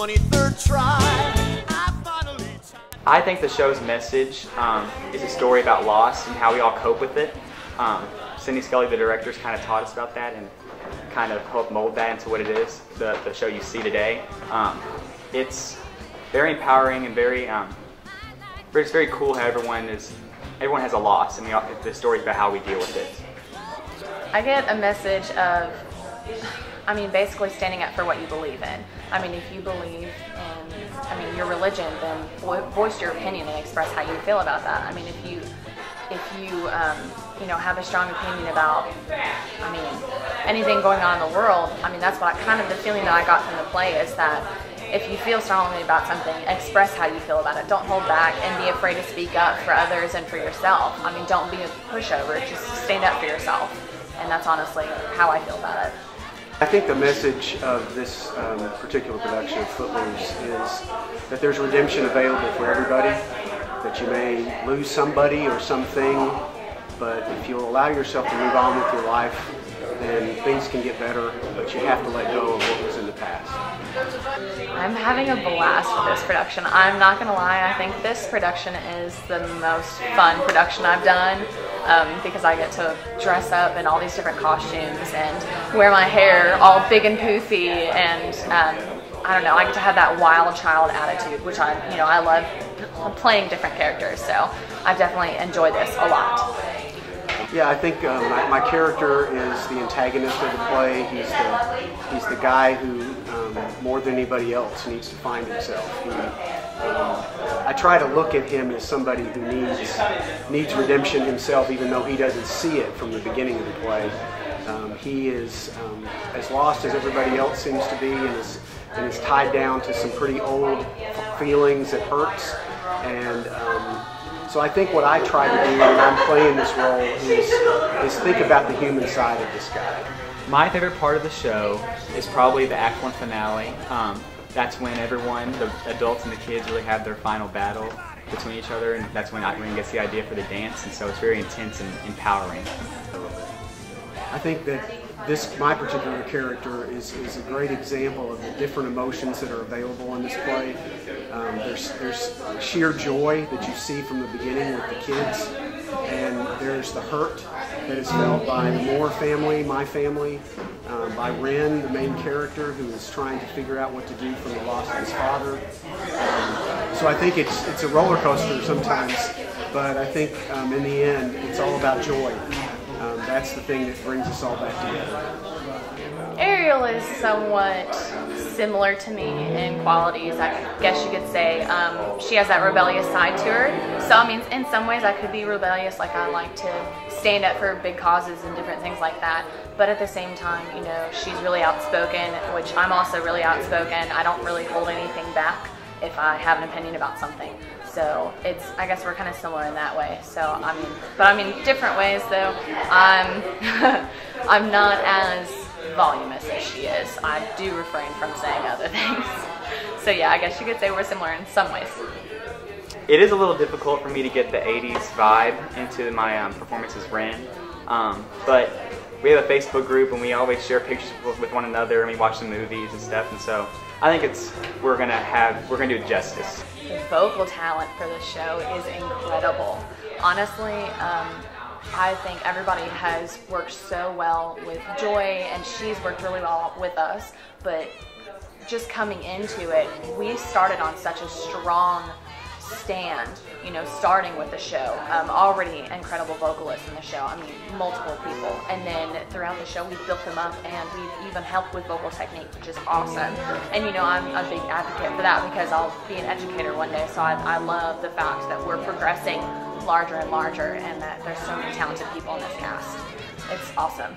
23rd try, I finally... I think the show's message is a story about loss and how we all cope with it. Cindy Scully, the director, kind of taught us about that and kind of helped mold that into what it is, the show you see today. It's very empowering and it's very cool how everyone has a loss, and the story's about how we deal with it. I get a message of, basically standing up for what you believe in. If you believe in, your religion, then voice your opinion and express how you feel about that. If you have a strong opinion about, anything going on in the world, that's what the feeling that I got from the play is that if you feel strongly about something, express how you feel about it. Don't hold back and be afraid to speak up for others and for yourself. Don't be a pushover, just stand up for yourself. And that's honestly how I feel about it. I think the message of this particular production of Footloose is that there's redemption available for everybody, that you may lose somebody or something, but if you'll allow yourself to move on with your life, then things can get better, but you have to let go of what was in the past. I'm having a blast with this production. I'm not going to lie, I think this production is the most fun production I've done because I get to dress up in all these different costumes and wear my hair all big and poofy, and I don't know, I get to have that wild child attitude, which I love playing different characters, so I definitely enjoy this a lot. Yeah, I think my character is the antagonist of the play. He's the guy who, more than anybody else, needs to find himself. I try to look at him as somebody who needs redemption himself, even though he doesn't see it from the beginning of the play. He is as lost as everybody else seems to be, and is tied down to some pretty old feelings that hurts. And so I think what I try to do when I'm playing this role is think about the human side of this guy. My favorite part of the show is probably the Act 1 finale. That's when everyone, the adults and the kids, really have their final battle between each other, and that's when Irene gets the idea for the dance, and so it's very intense and empowering. I think that my particular character is a great example of the different emotions that are available in this play. There's sheer joy that you see from the beginning with the kids, and there's the hurt that is felt by the Moore family, my family, by Ren, the main character, who is trying to figure out what to do from the loss of his father. So I think it's a roller coaster sometimes, but I think in the end it's all about joy. That's the thing that brings us all back together. Ariel is somewhat similar to me in qualities, I guess you could say. She has that rebellious side to her. So in some ways I could be rebellious, like I like to stand up for big causes and different things like that. But at the same time, she's really outspoken, which I'm also really outspoken. I don't really hold anything back if I have an opinion about something. So I guess we're kind of similar in that way. So different ways though. I'm not as voluminous as she is. I do refrain from saying other things. So yeah, I guess you could say we're similar in some ways. It is a little difficult for me to get the 80s vibe into my performance as Ren, but we have a Facebook group and we always share pictures with one another, and we watch the movies and stuff, and so I think we're gonna do it justice. The vocal talent for this show is incredible. Honestly, I think everybody has worked so well with Joy, and she's worked really well with us, but just coming into it, we started on such a strong stand, starting with the show. Already incredible vocalists in the show, multiple people, and then throughout the show we've built them up, and we've even helped with vocal technique, which is awesome. And I'm a big advocate for that because I'll be an educator one day, so I love the fact that we're progressing larger and larger, and that there's so many talented people in this cast. It's awesome.